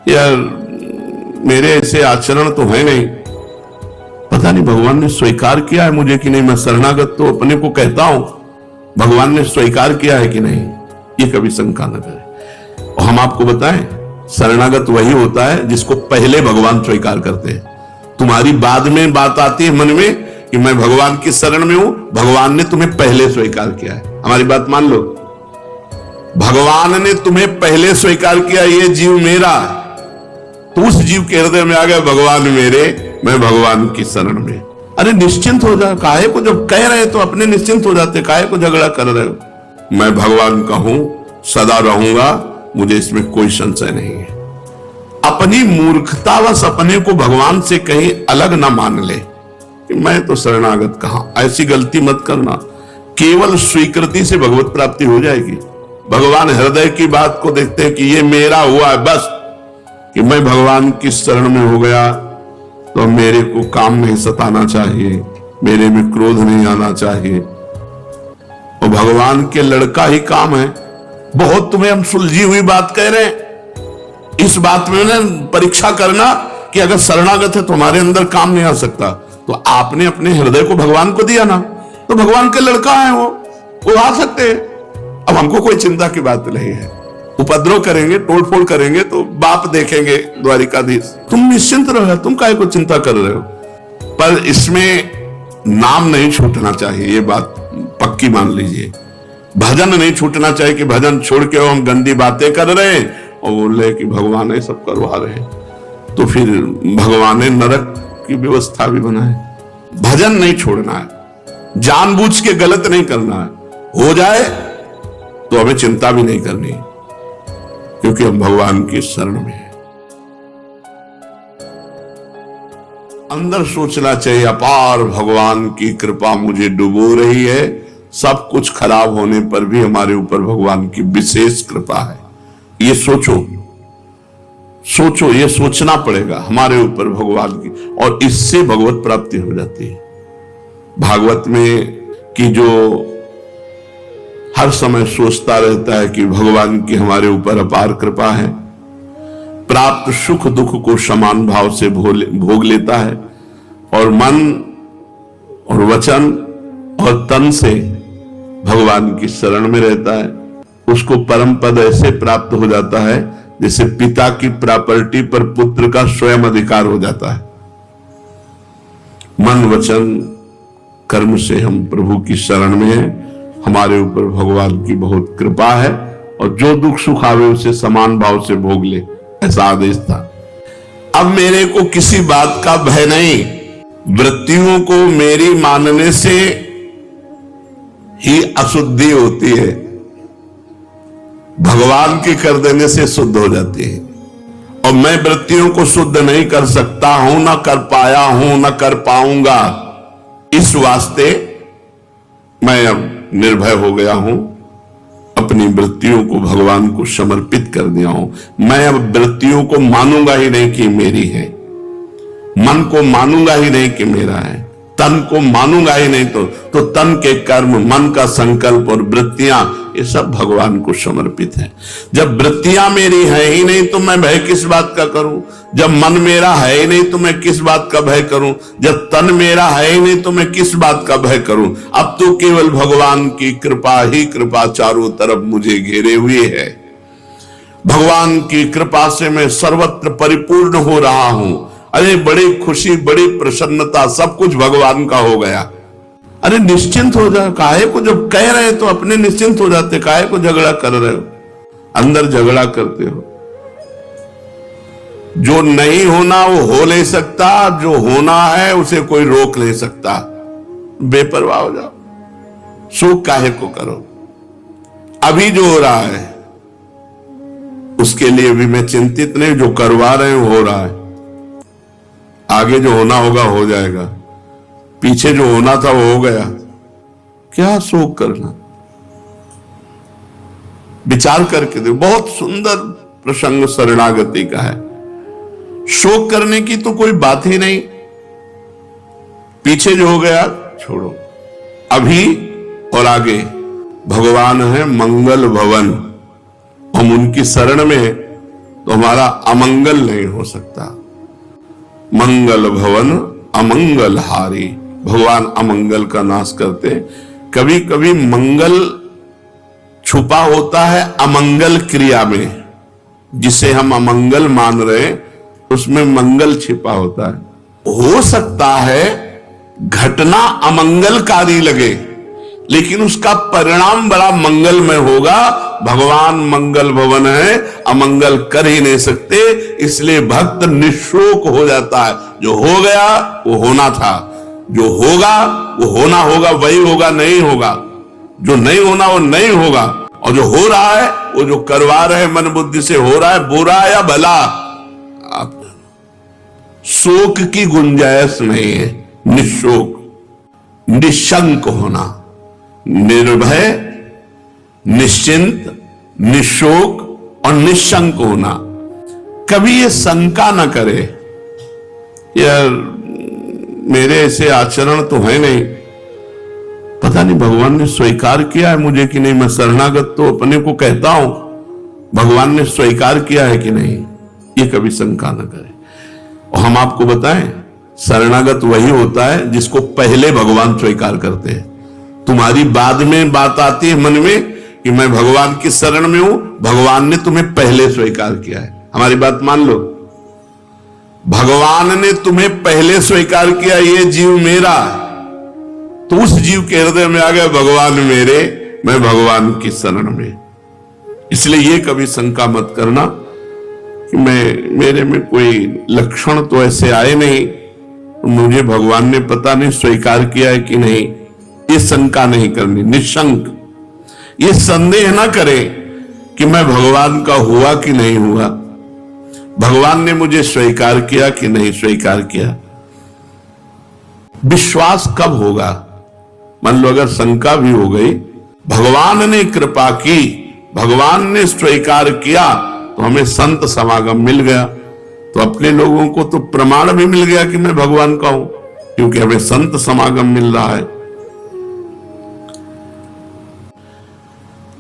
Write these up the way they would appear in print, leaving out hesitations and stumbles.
यार मेरे ऐसे आचरण तो है नहीं, पता नहीं भगवान ने स्वीकार किया है मुझे कि नहीं। मैं शरणागत तो अपने को कहता हूं, भगवान ने स्वीकार किया है कि नहीं, ये कभी शंका न करें। और हम आपको बताएं, शरणागत वही होता है जिसको पहले भगवान स्वीकार करते हैं। तुम्हारी बाद में बात आती है मन में कि मैं भगवान की शरण में हूं, भगवान ने तुम्हें पहले स्वीकार किया है। हमारी बात मान लो, भगवान ने तुम्हें पहले स्वीकार किया ये जीव मेरा, तो उस जीव के हृदय में आ गया भगवान मेरे, मैं भगवान की शरण में। अरे निश्चिंत हो जा, काहे को जब कह रहे तो अपने निश्चिंत हो जाते, काहे को झगड़ा कर रहे हो। मैं भगवान का हूं, सदा रहूंगा, मुझे इसमें कोई संशय नहीं है। अपनी मूर्खतावश अपने को भगवान से कहीं अलग ना मान ले कि मैं तो शरणागत कहां। ऐसी गलती मत करना। केवल स्वीकृति से भगवत प्राप्ति हो जाएगी। भगवान हृदय की बात को देखते हैं कि ये मेरा हुआ है, बस कि मैं भगवान की शरण में हो गया तो मेरे को काम नहीं सताना चाहिए, मेरे में क्रोध नहीं आना चाहिए। और भगवान के लड़का ही काम है। बहुत तुम्हें हम सुलझी हुई बात कह रहे हैं, इस बात में ना परीक्षा करना कि अगर शरणागत है तुम्हारे अंदर काम नहीं आ सकता, तो आपने अपने हृदय को भगवान को दिया ना, तो भगवान के लड़का है वो आ सकते हैं। अब हमको कोई चिंता की बात नहीं है। उपद्रव करेंगे, तोड़फोड़ करेंगे तो बाप देखेंगे द्वारिकाधीश। तुम निश्चिंत रहो, तुम काहे को चिंता कर रहे हो। पर इसमें नाम नहीं छूटना चाहिए, ये बात पक्की मान लीजिए। भजन नहीं छूटना चाहिए कि भजन छोड़ के हम गंदी बातें कर रहे हैं और बोल रहे कि भगवान सब करवा रहे हैं, तो फिर भगवान ने नरक की व्यवस्था भी बनाए। भजन नहीं छोड़ना है, जानबूझ के गलत नहीं करना है। हो जाए तो हमें चिंता भी नहीं करनी, क्योंकि हम भगवान की शरण में हैं। अंदर सोचना चाहिए, अपार भगवान की कृपा मुझे डुबो रही है। सब कुछ खराब होने पर भी हमारे ऊपर भगवान की विशेष कृपा है। ये सोचो, ये सोचना पड़ेगा हमारे ऊपर भगवान की, और इससे भगवत प्राप्ति हो जाती है। भागवत में कि जो हर समय सोचता रहता है कि भगवान की हमारे ऊपर अपार कृपा है, प्राप्त सुख दुख को समान भाव से भोग लेता है, और मन और वचन और तन से भगवान की शरण में रहता है, उसको परम पद ऐसे प्राप्त हो जाता है जैसे पिता की प्रॉपर्टी पर पुत्र का स्वयं अधिकार हो जाता है। मन वचन कर्म से हम प्रभु की शरण में हैं। हमारे ऊपर भगवान की बहुत कृपा है, और जो दुख सुख आवे उसे समान भाव से भोग ले, ऐसा आदेश था। अब मेरे को किसी बात का भय नहीं। वृत्तियों को मेरी मानने से ही अशुद्धि होती है, भगवान के कर देने से शुद्ध हो जाती है। और मैं वृत्तियों को शुद्ध नहीं कर सकता हूं, ना कर पाया हूं, ना कर पाऊंगा। इस वास्ते मैं अब निर्भय हो गया हूं, अपनी वृत्तियों को भगवान को समर्पित कर दिया हूं। मैं अब वृत्तियों को मानूंगा ही नहीं कि मेरी है, मन को मानूंगा ही नहीं कि मेरा है, तन को मानूंगा ही नहीं, तो तन के कर्म, मन का संकल्प और वृत्तियां, ये सब भगवान को समर्पित है। जब वृत्तियां मेरी है ही नहीं तो मैं भय किस बात का करूं। जब मन मेरा है ही नहीं तो मैं किस बात का भय करूं। जब तन मेरा है ही नहीं तो मैं किस बात का भय करूं। अब तो केवल भगवान की कृपा ही कृपा चारों तरफ मुझे घेरे हुए है। भगवान की कृपा से मैं सर्वत्र परिपूर्ण हो रहा हूं। अरे बड़ी खुशी, बड़ी प्रसन्नता, सब कुछ भगवान का हो गया। अरे निश्चिंत हो जा, काहे को जब कह रहे तो अपने निश्चिंत हो जाते, काहे को झगड़ा कर रहे हो, अंदर झगड़ा करते हो। जो नहीं होना वो हो नहीं सकता, जो होना है उसे कोई रोक नहीं सकता। बेपरवाह हो जाओ, सुख काहे को करो। अभी जो हो रहा है उसके लिए भी मैं चिंतित नहीं, जो करवा रहे हो रहा है, आगे जो होना होगा हो जाएगा, पीछे जो होना था वो हो गया, क्या शोक करना। विचार करके देखो, बहुत सुंदर प्रसंग शरणागति का है। शोक करने की तो कोई बात ही नहीं, पीछे जो हो गया छोड़ो, अभी और आगे भगवान है मंगल भवन। हम उनकी शरण में तो हमारा अमंगल नहीं हो सकता। मंगल भवन अमंगल हारी, भगवान अमंगल का नाश करते। कभी कभी मंगल छुपा होता है अमंगल क्रिया में, जिसे हम अमंगल मान रहे उसमें मंगल छिपा होता है। हो सकता है घटना अमंगलकारी लगे, लेकिन उसका परिणाम बड़ा मंगलमय होगा। भगवान मंगल भवन है, अमंगल कर ही नहीं सकते, इसलिए भक्त निशोक हो जाता है। जो हो गया वो होना था, जो होगा वो होना होगा, वही होगा, नहीं होगा। जो नहीं होना वो नहीं होगा, और जो हो रहा है वो जो करवा रहे मन बुद्धि से हो रहा है, बुरा या भला, आप शोक की गुंजाइश नहीं है। निशोक, निशंक होना, निर्भय, निश्चिंत, निशोक और निशंक होना। कभी ये शंका न करे यार मेरे ऐसे आचरण तो है नहीं, पता नहीं भगवान ने स्वीकार किया है मुझे कि नहीं। मैं शरणागत तो अपने को कहता हूं, भगवान ने स्वीकार किया है कि नहीं, ये कभी शंका न करे। और हम आपको बताएं, शरणागत वही होता है जिसको पहले भगवान स्वीकार करते हैं। तुम्हारी बाद में बात आती है मन में कि मैं भगवान की शरण में हूं, भगवान ने तुम्हें पहले स्वीकार किया है। हमारी बात मान लो, भगवान ने तुम्हें पहले स्वीकार किया ये जीव मेरा, तो उस जीव के हृदय में आ गया भगवान मेरे, मैं भगवान की शरण में। इसलिए ये कभी शंका मत करना कि मेरे में कोई लक्षण तो ऐसे आए नहीं, मुझे भगवान ने पता नहीं स्वीकार किया है कि नहीं। ये शंका नहीं करनी, निशंक। ये संदेह ना करें कि मैं भगवान का हुआ कि नहीं हुआ, भगवान ने मुझे स्वीकार किया कि नहीं स्वीकार किया। विश्वास कब होगा? मान लो अगर शंका भी हो गई, भगवान ने कृपा की, भगवान ने स्वीकार किया, तो हमें संत समागम मिल गया, तो अपने लोगों को तो प्रमाण भी मिल गया कि मैं भगवान का हूं, क्योंकि हमें संत समागम मिल रहा है।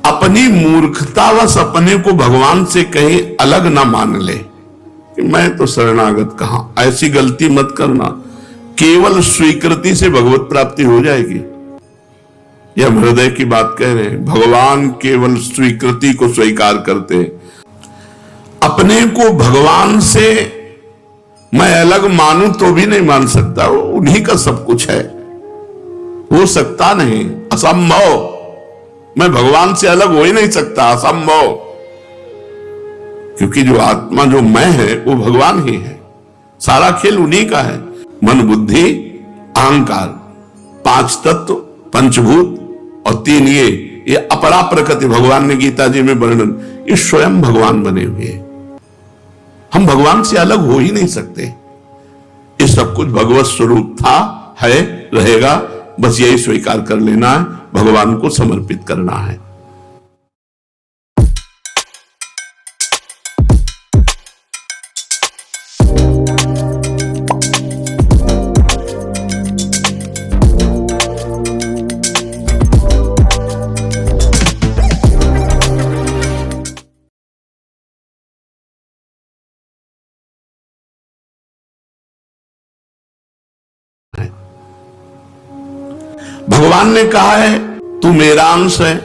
अपनी मूर्खतावश अपने को भगवान से कहीं अलग ना मान ले कि मैं तो शरणागत कहां। ऐसी गलती मत करना। केवल स्वीकृति से भगवत प्राप्ति हो जाएगी, यह हम हृदय की बात कह रहे हैं। भगवान केवल स्वीकृति को स्वीकार करते हैं। अपने को भगवान से मैं अलग मानूं तो भी नहीं मान सकता, उन्हीं का सब कुछ है, हो सकता नहीं, असंभव। मैं भगवान से अलग हो ही नहीं सकता, असंभव। क्योंकि जो आत्मा जो मैं है वो भगवान ही है, सारा खेल उन्हीं का है। मन बुद्धि अहंकार, 5 तत्व, पंचभूत और 3 ये अपरा प्रकृति, भगवान ने गीता जी में वर्णन, ये स्वयं भगवान बने हुए हैं। हम भगवान से अलग हो ही नहीं सकते। ये सब कुछ भगवत स्वरूप था, है, रहेगा। बस यही स्वीकार कर लेना है, भगवान को समर्पित करना है। भगवान ने कहा है तू मेरा अंश है,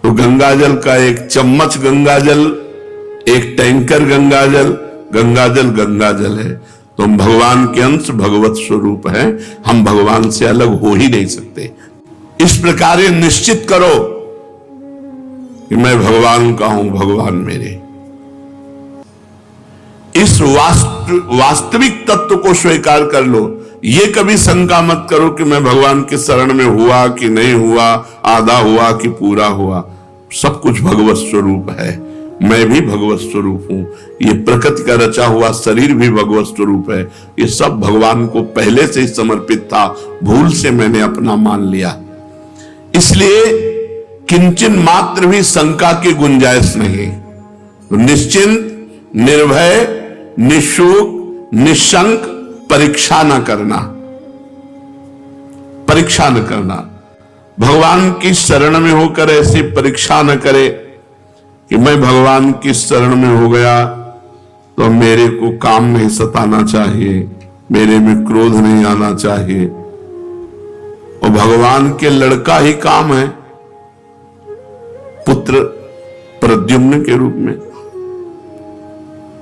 तो गंगाजल का एक चम्मच गंगाजल, एक टैंकर गंगाजल, गंगाजल गंगाजल है। तो हम भगवान के अंश, भगवत स्वरूप है, हम भगवान से अलग हो ही नहीं सकते। इस प्रकार ये निश्चित करो कि मैं भगवान का हूं, भगवान मेरे। इस वास्तविक तत्व को स्वीकार कर लो। ये कभी शंका मत करो कि मैं भगवान के शरण में हुआ कि नहीं हुआ, आधा हुआ कि पूरा हुआ। सब कुछ भगवत स्वरूप है, मैं भी भगवत स्वरूप हूं। ये प्रकृति का रचा हुआ शरीर भी भगवत स्वरूप है। ये सब भगवान को पहले से ही समर्पित था, भूल से मैंने अपना मान लिया। इसलिए किंचन मात्र भी शंका की गुंजाइश नहीं। तो निश्चिंत, निर्भय, निशुक, निशंक परीक्षा न करना, परीक्षा न करना। भगवान की शरण में होकर ऐसी परीक्षा न करे कि मैं भगवान की शरण में हो गया तो मेरे को काम नहीं सताना चाहिए, मेरे में क्रोध नहीं आना चाहिए। और भगवान के लड़का ही काम है, पुत्र प्रद्युम्न के रूप में।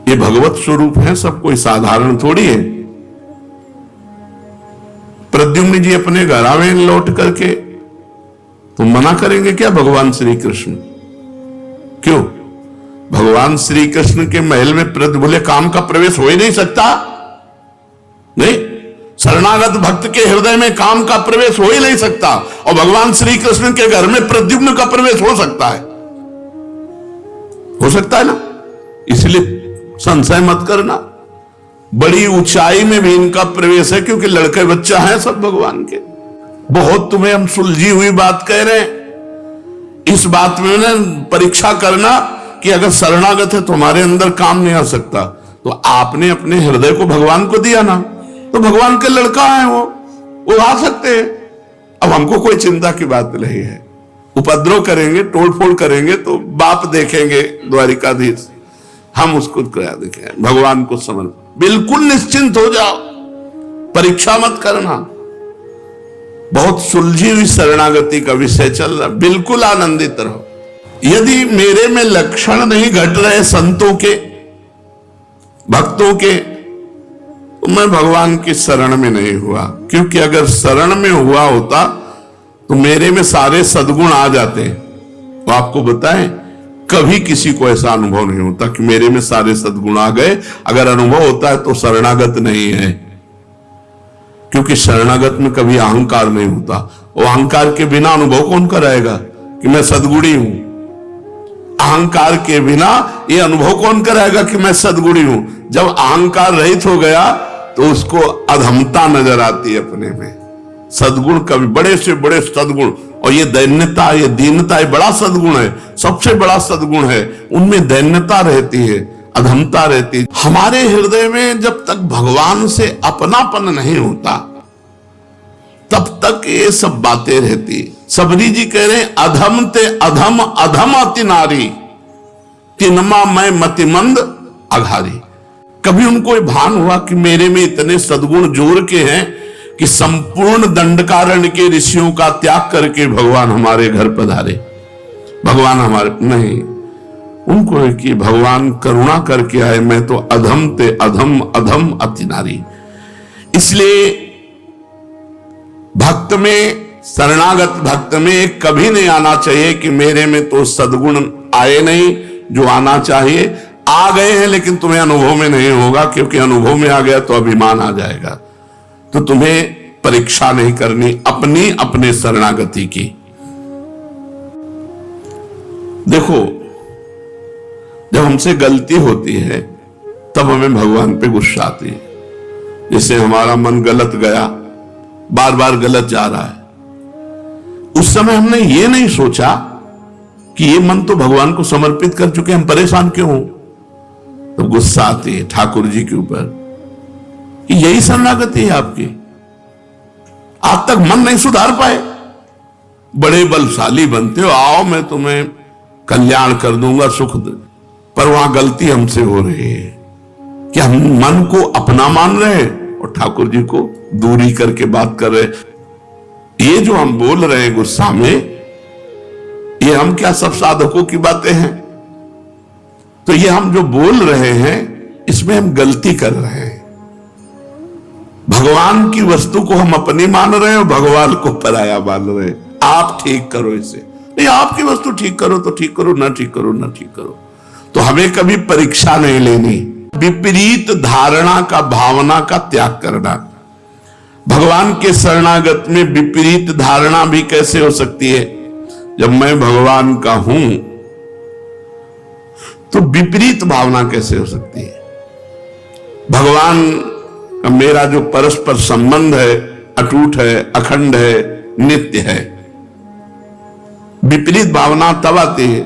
ये भगवत स्वरूप है, सब कोई साधारण थोड़ी है। प्रद्युम्न जी अपने घर आवे लौट करके तो मना करेंगे क्या भगवान श्री कृष्ण? क्यों? भगवान श्री कृष्ण के महल में बोले काम का प्रवेश हो ही नहीं सकता। नहीं, शरणागत भक्त के हृदय में काम का प्रवेश हो ही नहीं सकता, और भगवान श्री कृष्ण के घर में प्रद्युम्न का प्रवेश हो सकता है? हो सकता है ना? इसलिए संशय मत करना, बड़ी ऊंचाई में भी इनका प्रवेश है, क्योंकि लड़के बच्चा है सब भगवान के। बहुत तुम्हें हम सुलझी हुई बात कह रहे हैं, इस बात में ना परीक्षा करना कि अगर शरणागत है तुम्हारे अंदर काम नहीं आ सकता, तो आपने अपने हृदय को भगवान को दिया ना, तो भगवान के लड़का है वो आ सकते हैं। अब हमको कोई चिंता की बात नहीं है। उपद्रव करेंगे, तोड़फोड़ करेंगे तो बाप देखेंगे द्वारिकाधीश, हम उसको क्या देखें? भगवान को समझ, बिल्कुल निश्चिंत हो जाओ, परीक्षा मत करना। बहुत सुलझी हुई शरणागति का विषय चल रहा, बिल्कुल आनंदित रहो। यदि मेरे में लक्षण नहीं घट रहे संतों के, भक्तों के, तो मैं भगवान की शरण में नहीं हुआ। क्योंकि अगर शरण में हुआ होता तो मेरे में सारे सद्गुण आ जाते। वो आपको बताएं, कभी किसी को ऐसा अनुभव नहीं होता कि मेरे में सारे सद्गुण आ गए। अगर अनुभव होता है तो शरणागत नहीं है, क्योंकि शरणागत में कभी अहंकार नहीं होता। वो अहंकार के बिना अनुभव कौन कराएगा कि मैं सद्गुणी हूं? अहंकार के बिना ये अनुभव कौन कराएगा कि मैं सद्गुणी हूं? जब अहंकार रहित हो गया तो उसको अधमता नजर आती है अपने में। सद्गुण कभी, बड़े से बड़े सद्गुण, और ये दैन्यता, ये दीनता, ये बड़ा सद्गुण है, सबसे बड़ा सद्गुण है। उनमें दैन्यता रहती है, अधमता रहती है। हमारे हृदय में जब तक भगवान से अपनापन नहीं होता तब तक ये सब बातें रहती। सबरी जी कह रहे, अधम ते अधम, अधम अति नारी, तिनमा मैं मतिमंद अघारी। कभी उनको भान हुआ कि मेरे में इतने सद्गुण जोर के हैं कि संपूर्ण दंडकारण्य के ऋषियों का त्याग करके भगवान हमारे घर पधारे? भगवान हमारे नहीं, उनको है कि भगवान करुणा करके आए, मैं तो अधम ते अधम, अधम अति नारी। इसलिए भक्त में, शरणागत भक्त में कभी नहीं आना चाहिए कि मेरे में तो सद्गुण आए नहीं जो आना चाहिए। आ गए हैं लेकिन तुम्हें अनुभव में नहीं होगा, क्योंकि अनुभव में आ गया तो अभिमान आ जाएगा। तो तुम्हें परीक्षा नहीं करनी अपनी, अपने शरणागति की। देखो, जब हमसे गलती होती है तब हमें भगवान पे गुस्सा आती है। जैसे हमारा मन गलत गया, बार बार गलत जा रहा है, उस समय हमने ये नहीं सोचा कि ये मन तो भगवान को समर्पित कर चुके, हम परेशान क्यों हो? तो गुस्सा आती है ठाकुर जी के ऊपर कि यही शरणागति है आपकी। आज तक मन नहीं सुधार पाए, बड़े बलशाली बनते हो, आओ मैं तुम्हें कल्याण कर दूंगा, सुख दे। पर वहां गलती हमसे हो रही है कि हम मन को अपना मान रहे हैं और ठाकुर जी को दूरी करके बात कर रहे। ये जो हम बोल रहे हैं गुस्सा में, ये हम क्या सब साधकों की बातें हैं? तो ये हम जो बोल रहे हैं इसमें हम गलती कर रहे हैं। भगवान की वस्तु को हम अपनी मान रहे हैं और भगवान को पराया मान रहे हैं। आप ठीक करो इसे, नहीं आपकी वस्तु ठीक करो तो ठीक करो, ना ठीक करो ना ठीक करो। तो हमें कभी परीक्षा नहीं लेनी, विपरीत धारणा का, भावना का त्याग करना। भगवान के शरणागत में विपरीत धारणा भी कैसे हो सकती है? जब मैं भगवान का हूं तो विपरीत भावना कैसे हो सकती है? भगवान का मेरा जो परस्पर संबंध है अटूट है, अखंड है, नित्य है। विपरीत भावना तब आती है